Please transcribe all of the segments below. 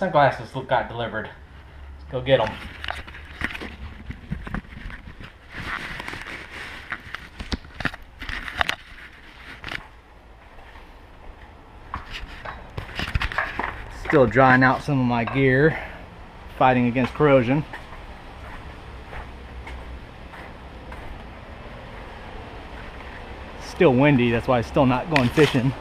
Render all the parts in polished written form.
sunglasses got delivered. Let's go get them. Still drying out some of my gear, fighting against corrosion. Still windy, that's why I'm still not going fishing.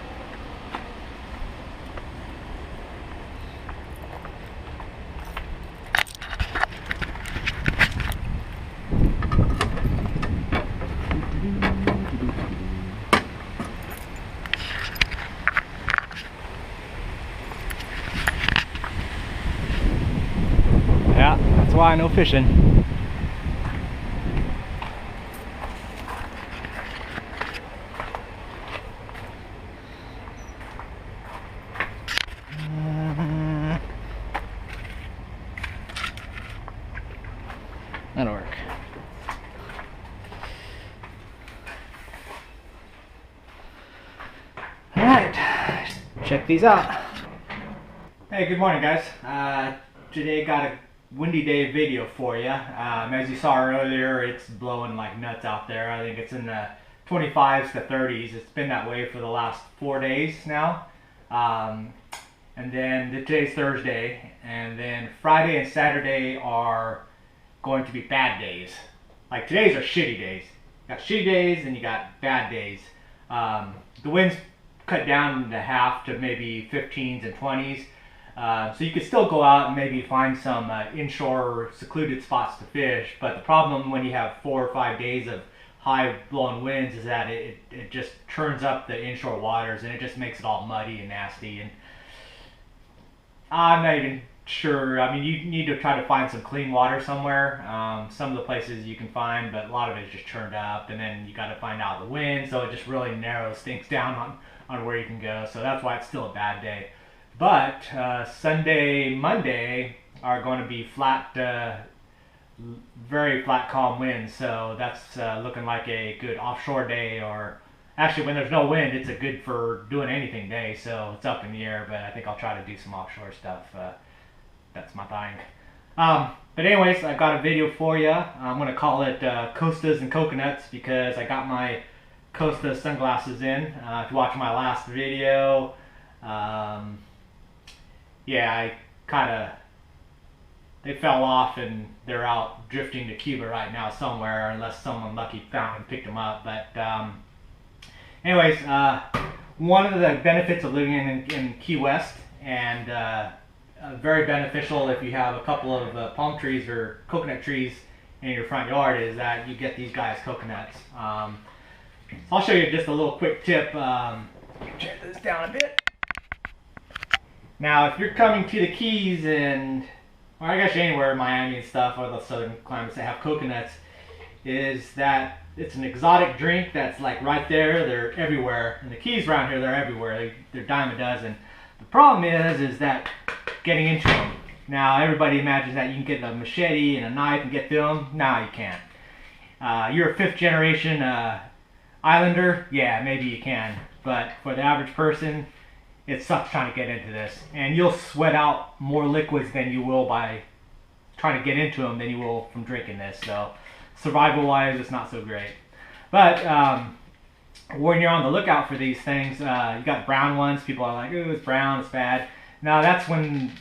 Yeah, that's why I know fishing. That'll work. Alright, check these out. Hey, good morning guys. Today got a windy day video for you. As you saw earlier, it's blowing like nuts out there. I think it's in the 25s to 30s. It's been that way for the last 4 days now. And then today's Thursday, and then Friday and Saturday are going to be bad days. Like today's are shitty days. You got shitty days and you got bad days. The winds cut down to half to maybe 15s and 20s. So you could still go out and maybe find some inshore secluded spots to fish. But the problem when you have 4 or 5 days of high blowing winds is that it just churns up the inshore waters and it just makes it all muddy and nasty. And I'm not even sure. I mean, you need to try to find some clean water somewhere. Some of the places you can find, but a lot of it is just churned up, and then you got to find out the wind, so it just really narrows things down on where you can go. So that's why it's still a bad day. But Sunday, Monday are going to be flat, very flat, calm winds. So that's looking like a good offshore day, or actually when there's no wind, it's a good for doing anything day. So it's up in the air, but I think I'll try to do some offshore stuff. That's my thing. But anyways, I got a video for you. I'm going to call it Costas and Coconuts because I got my Costa sunglasses in. If you watch my last video, yeah, they fell off and they're out drifting to Cuba right now somewhere, unless someone lucky found and picked them up. But anyways, one of the benefits of living in Key West, and very beneficial if you have a couple of palm trees or coconut trees in your front yard, is that you get these guys coconuts. So I'll show you just a little quick tip. Check this down a bit. Now if you're coming to the Keys, and or I guess anywhere in Miami and stuff, or the southern climates that have coconuts, is that it's an exotic drink that's like right there. They're everywhere. In the Keys around here, they're everywhere. They're dime a dozen. The problem is that getting into them. Now everybody imagines that you can get a machete and a knife and get to them. No, you can't. You're a 5th generation islander, yeah, maybe you can. But for the average person, it sucks trying to get into this. And you'll sweat out more liquids than you will by trying to get into them than you will from drinking this. So survival wise, it's not so great. But when you're on the lookout for these things, you got brown ones. People are like, ooh, it's brown, it's bad. Now that's when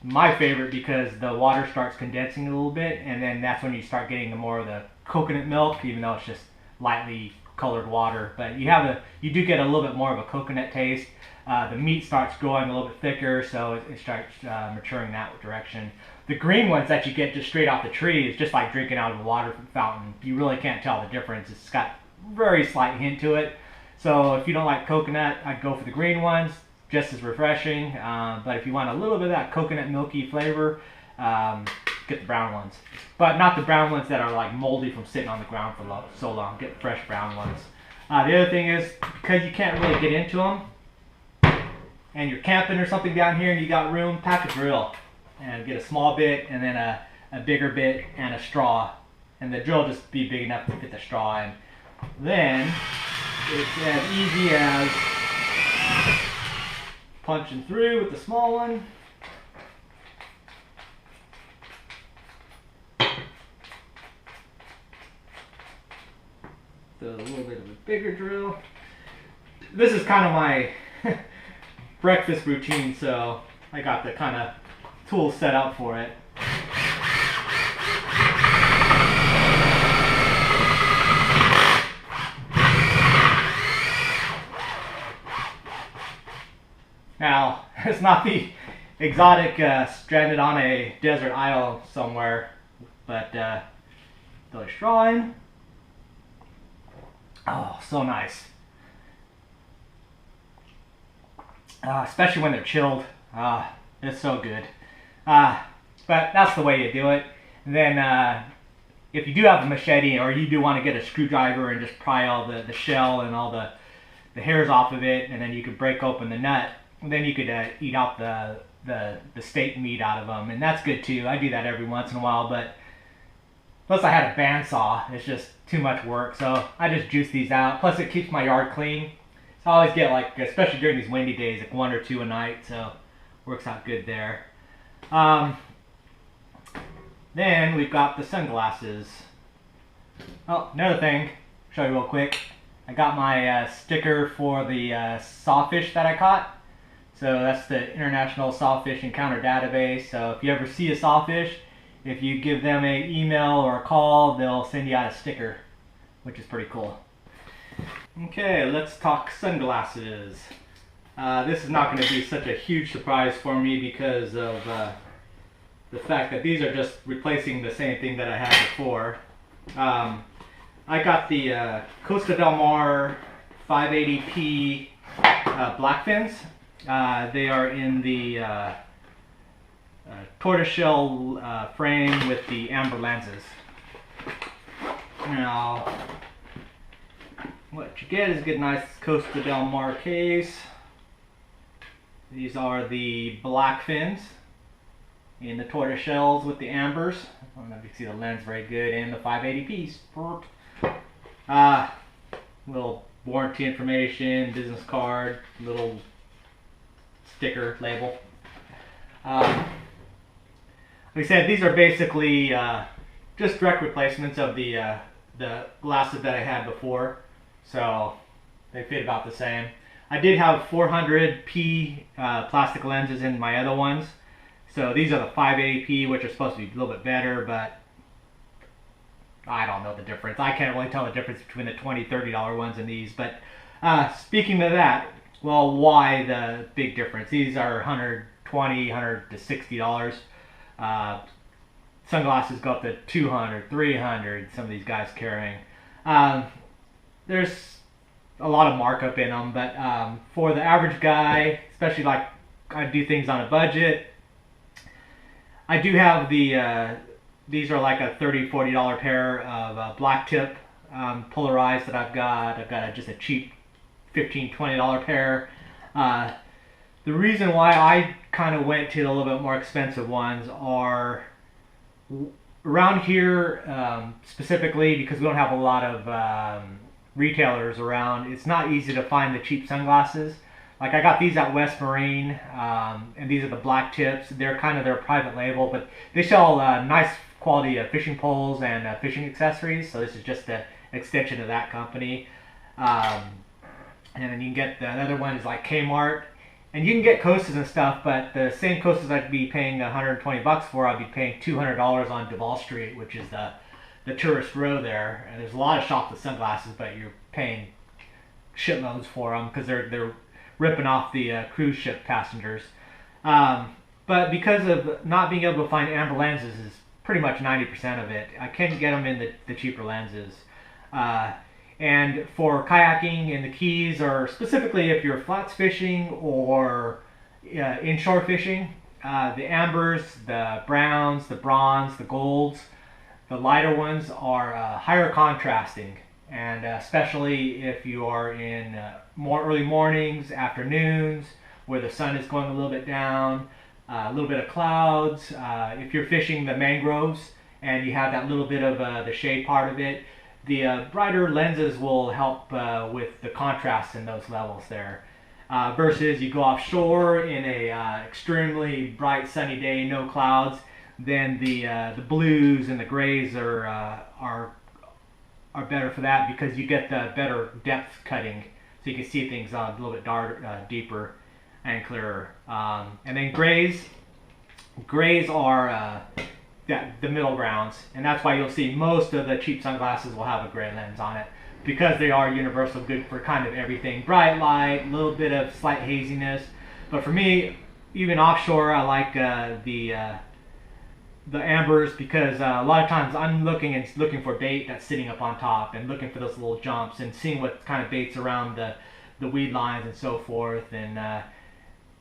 my favorite, because the water starts condensing a little bit, and then that's when you start getting more of the coconut milk, even though it's just lightly colored water. But you do get a little bit more of a coconut taste. The meat starts growing a little bit thicker, so it starts maturing that direction. The green ones that you get just straight off the tree is just like drinking out of a water fountain. You really can't tell the difference. It's got very slight hint to it. So if you don't like coconut, I'd go for the green ones. Just as refreshing, but if you want a little bit of that coconut milky flavor, get the brown ones. But not the brown ones that are like moldy from sitting on the ground for so long. Get fresh brown ones. The other thing is, because you can't really get into them, and you're camping or something down here and you got room, pack a drill. And get a small bit, and then a bigger bit, and a straw. And the drill just be big enough to fit the straw in. Then, it's as easy as punching through with the small one, a little bit of a bigger drill. This is kind of my breakfast routine, so I got the kind of tools set up for it. Now, it's not the exotic stranded on a desert isle somewhere, but delicious drawing. Oh, so nice. Especially when they're chilled. It's so good. But that's the way you do it. And then if you do have a machete, or you do want to get a screwdriver and just pry all the shell and all the hairs off of it, and then you could break open the nut, and then you could eat out the steak meat out of them, and that's good too. I do that every once in a while, but plus I had a bandsaw. It's just too much work, so I just juice these out. Plus it keeps my yard clean. So I always get, like, especially during these windy days, like 1 or 2 a night, so works out good there. Then we've got the sunglasses. Oh, another thing, show you real quick. I got my sticker for the sawfish that I caught. So that's the International Sawfish Encounter Database. So if you ever see a sawfish, if you give them an email or a call, they'll send you out a sticker, which is pretty cool. Okay, let's talk sunglasses. This is not going to be such a huge surprise for me because of the fact that these are just replacing the same thing that I had before. I got the Costa Del Mar 580p Blackfins. They are in the tortoiseshell frame with the amber lenses. Now, what you get is a good nice Costa Del Mar case. These are the Blackfins in the tortoise shells with the ambers. I don't know if you can see the lens very good, and the 580p. Little warranty information, business card, little sticker label. Like I said, these are basically just direct replacements of the glasses that I had before, so they fit about the same. I did have 400p plastic lenses in my other ones, so these are the 580p, which are supposed to be a little bit better, but I don't know the difference. I can't really tell the difference between the $20, $30 ones and these. But speaking of that, well, why the big difference? These are $120, $100 to $60. Sunglasses go up to $200, $300. Some of these guys carrying. There's a lot of markup in them, but for the average guy, especially like I do things on a budget, I do have the these are like a $30, $40 pair of black tip polarized that I've got. I've got just a cheap $15, $20 pair. The reason why I kind of went to the little bit more expensive ones are around here, specifically because we don't have a lot of retailers around. It's not easy to find the cheap sunglasses. Like I got these at West Marine, and these are the black tips. They're kind of their private label, but they sell nice quality fishing poles and fishing accessories. So this is just an extension of that company. And then you can get the other one is like Kmart, and you can get Costas and stuff. But the same Costas I'd be paying $120 for, I'd be paying $200 on Duval Street, which is the tourist row there. And there's a lot of shops with sunglasses, but you're paying shitloads for them because they're ripping off the cruise ship passengers. But because of not being able to find amber lenses is pretty much 90% of it, I couldn't get them in the cheaper lenses. And for kayaking in the Keys, or specifically if you're flats fishing or inshore fishing, the ambers, the browns, the bronze, the golds, the lighter ones are higher contrasting. And especially if you are in more early mornings, afternoons, where the sun is going a little bit down, a little bit of clouds. If you're fishing the mangroves and you have that little bit of the shade part of it, the brighter lenses will help with the contrast in those levels there. Versus you go offshore in a extremely bright sunny day, no clouds, then the blues and the grays are are better for that because you get the better depth cutting, so you can see things a little bit deeper and clearer. And then grays are the middle grounds, and that's why you'll see most of the cheap sunglasses will have a gray lens on it, because they are universal, good for kind of everything. Bright light, a little bit of slight haziness. But for me, even offshore, I like the ambers, because a lot of times I'm looking for bait that's sitting up on top, and looking for those little jumps and seeing what kind of baits around the weed lines and so forth. And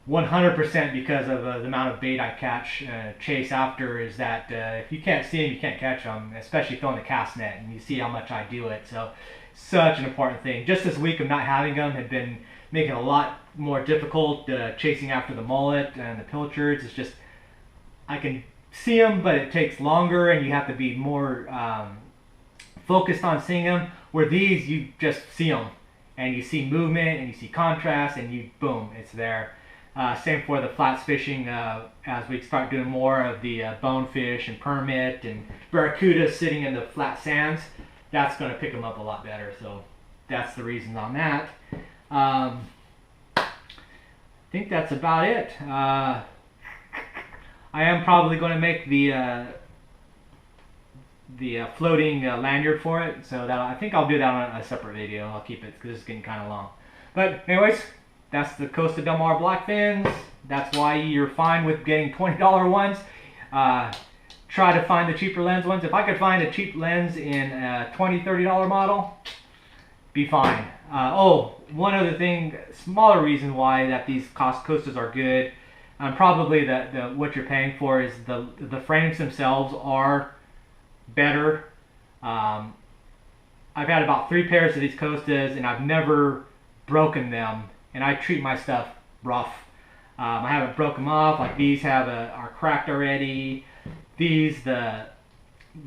100% because of the amount of bait I chase after, is that if you can't see them, you can't catch them, especially throwing the cast net, and you see how much I do it. So such an important thing. Just this week of not having them had been making it a lot more difficult chasing after the mullet and the pilchards. It's just, I can see them, but it takes longer, and you have to be more focused on seeing them. Where these, you just see them, and you see movement, and you see contrast, and you boom, it's there. Same for the flats fishing. As we start doing more of the bonefish and permit and barracuda sitting in the flat sands, that's going to pick them up a lot better. So that's the reason on that. I think that's about it. I am probably going to make the floating lanyard for it, so that I think I'll do that on a separate video. I'll keep it because it's getting kind of long. But anyways, that's the Costa Del Mar Blackfins. That's why you're fine with getting $20 ones. Try to find the cheaper lens ones. If I could find a cheap lens in a $20, $30 model, be fine. One other thing, smaller reason why that these Costas are good, probably what you're paying for is the frames themselves are better. I've had about 3 pairs of these Costas, and I've never broken them. And I treat my stuff rough. I haven't broken them off. Like these are cracked already. These, not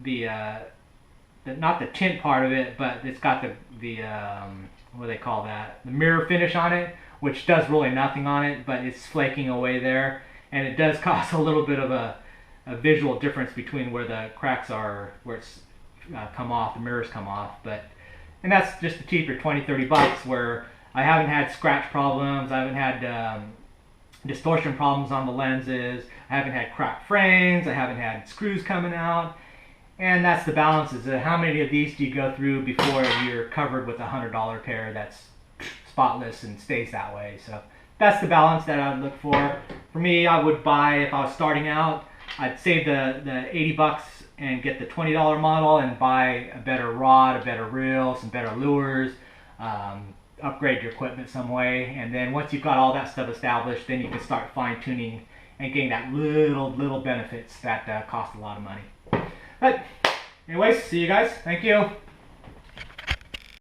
the tint part of it, but it's got the what do they call that? The mirror finish on it, which does really nothing on it, but it's flaking away there, and it does cause a little bit of a visual difference between where the cracks are, where it's come off, the mirrors come off. And that's just the cheaper $20-30, where I haven't had scratch problems, I haven't had distortion problems on the lenses, I haven't had cracked frames, I haven't had screws coming out. And that's the balance, is how many of these do you go through before you're covered with a $100 pair that's spotless and stays that way. So that's the balance that I would look for. For me, I would buy, if I was starting out, I'd save the $80 and get the $20 model and buy a better rod, a better reel, some better lures, upgrade your equipment some way, and then once you've got all that stuff established, then you can start fine-tuning and getting that little benefits that cost a lot of money. But anyways, see you guys. Thank you.